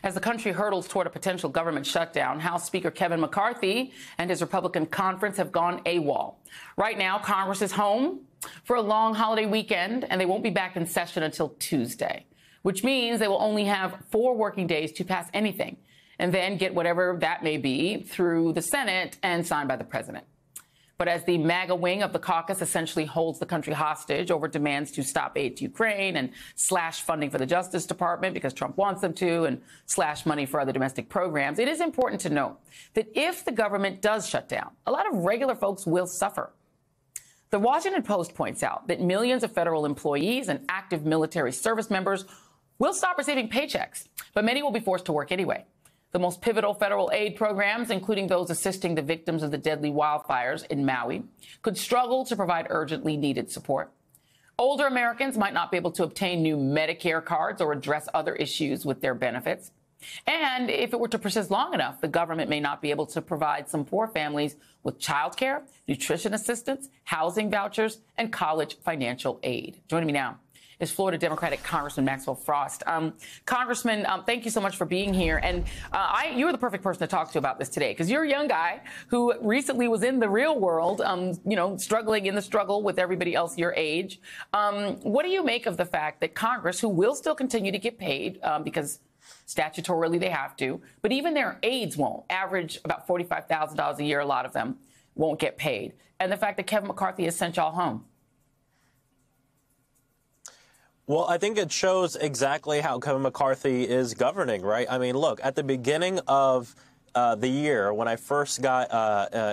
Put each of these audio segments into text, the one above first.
As the country hurdles toward a potential government shutdown, House Speaker Kevin McCarthy and his Republican conference have gone AWOL. Right now, Congress is home for a long holiday weekend, and they won't be back in session until Tuesday, which means they will only have 4 working days to pass anything, and then get whatever that may be through the Senate and signed by the president. But as the MAGA wing of the caucus essentially holds the country hostage over demands to stop aid to Ukraine and slash funding for the Justice Department because Trump wants them to, and slash money for other domestic programs, it is important to note that if the government does shut down, a lot of regular folks will suffer. The Washington Post points out that millions of federal employees and active military service members will stop receiving paychecks, but many will be forced to work anyway. The most pivotal federal aid programs, including those assisting the victims of the deadly wildfires in Maui, could struggle to provide urgently needed support. Older Americans might not be able to obtain new Medicare cards or address other issues with their benefits. And if it were to persist long enough, the government may not be able to provide some poor families with child care, nutrition assistance, housing vouchers, and college financial aid. Joining me now is Florida Democratic Congressman Maxwell Frost. Congressman, thank you so much for being here. And you are the perfect person to talk to about this today, because you're a young guy who recently was in the real world, struggling in the struggle with everybody else your age. What do you make of the fact that Congress, who will still continue to get paid because statutorily they have to, but even their aides won't, average about $45,000 a year, a lot of them won't get paid, and the fact that Kevin McCarthy has sent y'all home? Well, I think it shows exactly how Kevin McCarthy is governing, right? I mean, look, at the beginning of the year, when I first got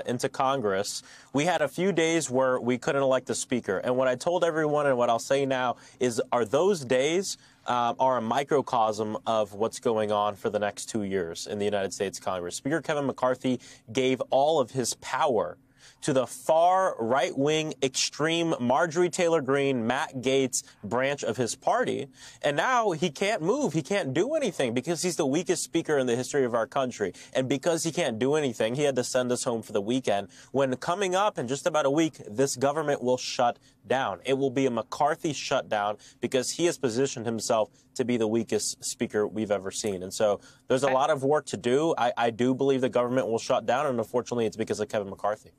into Congress, we had a few days where we couldn't elect a speaker. And what I told everyone, and what I'll say now, is those days are a microcosm of what's going on for the next 2 years in the United States Congress. Speaker Kevin McCarthy gave all of his power to the far right-wing, extreme Marjorie Taylor Greene, Matt Gaetz branch of his party. And now he can't move. He can't do anything because he's the weakest speaker in the history of our country. And because he can't do anything, he had to send us home for the weekend, when coming up in just about a week, this government will shut down. It will be a McCarthy shutdown because he has positioned himself to be the weakest speaker we've ever seen. And so there's a lot of work to do. I do believe the government will shut down, and unfortunately it's because of Kevin McCarthy.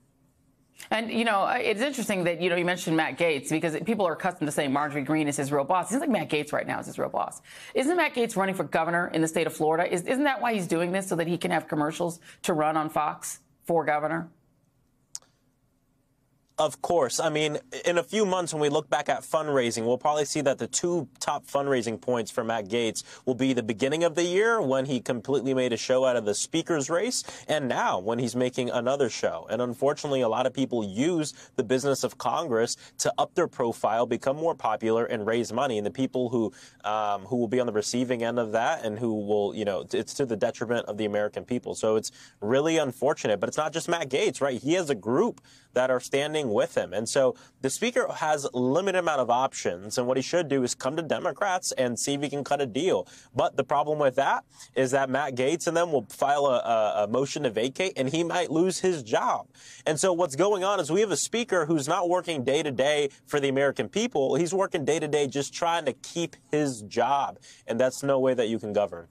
And, it's interesting that, you mentioned Matt Gaetz, because people are accustomed to saying Marjorie Greene is his real boss. It seems like Matt Gaetz right now is his real boss. Isn't Matt Gaetz running for governor in the state of Florida? Isn't that why he's doing this, so that he can have commercials to run on Fox for governor? Of course. I mean, in a few months, when we look back at fundraising, we'll probably see that the 2 top fundraising points for Matt Gaetz will be the beginning of the year, when he completely made a show out of the speaker's race, and now when he's making another show. And unfortunately, a lot of people use the business of Congress to up their profile, become more popular, and raise money. And the people who will be on the receiving end of that, and who will, it's to the detriment of the American people. So it's really unfortunate. But it's not just Matt Gaetz, right? He has a group that are standing with him. And so the speaker has a limited amount of options, and what he should do is come to Democrats and see if he can cut a deal. But the problem with that is that Matt Gaetz and them will file a motion to vacate, and he might lose his job. And so what's going on is we have a speaker who's not working day to day for the American people. He's working day to day just trying to keep his job. And that's no way that you can govern.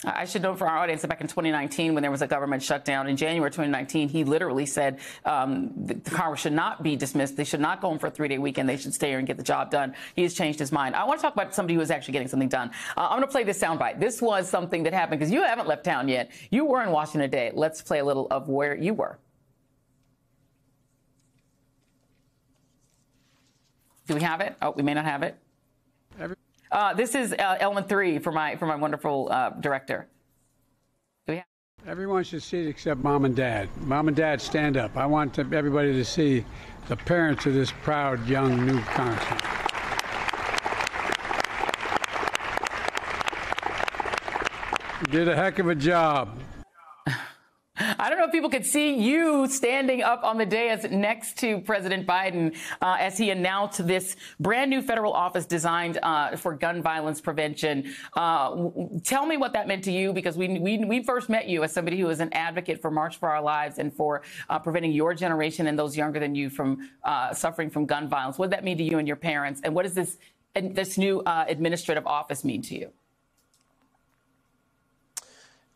I should note for our audience that back in 2019, when there was a government shutdown in January 2019, he literally said the Congress should not be dismissed. They should not go home for a 3-day weekend. They should stay here and get the job done. He has changed his mind. I want to talk about somebody who is actually getting something done. I'm going to play this soundbite. This was something that happened because you haven't left town yet. You were in Washington today. Let's play a little of where you were. Do we have it? Oh, we may not have it. This is element 3 for my wonderful director. Do we have? Everyone should see it except Mom and Dad. Mom and Dad, stand up. I want everybody to see the parents of this proud young new congressman. You did a heck of a job. I don't know if people could see you standing up on the dais next to President Biden as he announced this brand new federal office designed for gun violence prevention. Tell me what that meant to you, because we first met you as somebody who is an advocate for March for Our Lives and for preventing your generation and those younger than you from suffering from gun violence. What did that mean to you and your parents? And what does this new administrative office mean to you?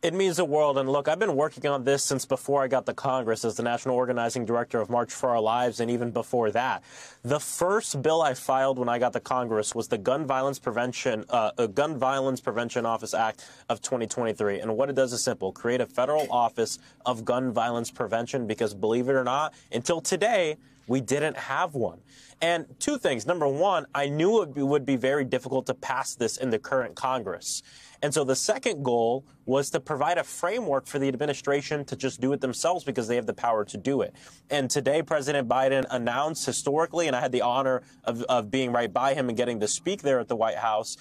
It means the world. And look, I've been working on this since before I got to Congress as the National Organizing Director of March for Our Lives, and even before that. The first bill I filed when I got to Congress was the Gun Violence Prevention Office Act of 2023. And what it does is simple: create a federal office of gun violence prevention, because believe it or not, until today, we didn't have one. And two things. Number one, I knew it would be very difficult to pass this in the current Congress. And so the second goal was to provide a framework for the administration to just do it themselves, because they have the power to do it. And today, President Biden announced historically, and I had the honor of being right by him and getting to speak there at the White House,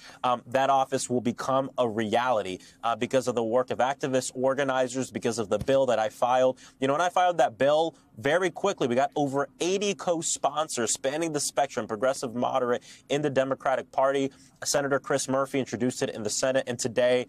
that office will become a reality because of the work of activists, organizers, because of the bill that I filed. You know, when I filed that bill, very quickly, we got over 80 co-sponsors spanning the spectrum, progressive, moderate, in the Democratic Party. Senator Chris Murphy introduced it in the Senate, and today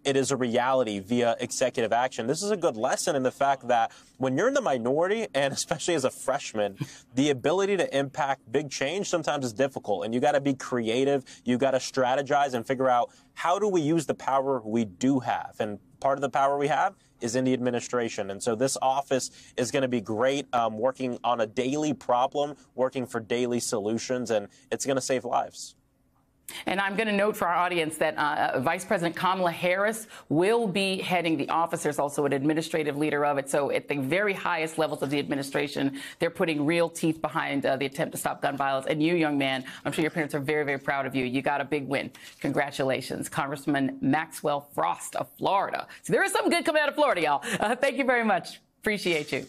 it is a reality via executive action. This is a good lesson in the fact that when you're in the minority, and especially as a freshman, the ability to impact big change sometimes is difficult, and you got to be creative. You got to strategize and figure out, how do we use the power we do have? And part of the power we have is in the administration. And so this office is going to be great, working on a daily problem, working for daily solutions, and it's going to save lives. And I'm going to note for our audience that Vice President Kamala Harris will be heading the office. There's also an administrative leader of it. So at the very highest levels of the administration, they're putting real teeth behind the attempt to stop gun violence. And you, young man, I'm sure your parents are very, very proud of you. You got a big win. Congratulations, Congressman Maxwell Frost of Florida. So there is something good coming out of Florida, y'all. Thank you very much. Appreciate you.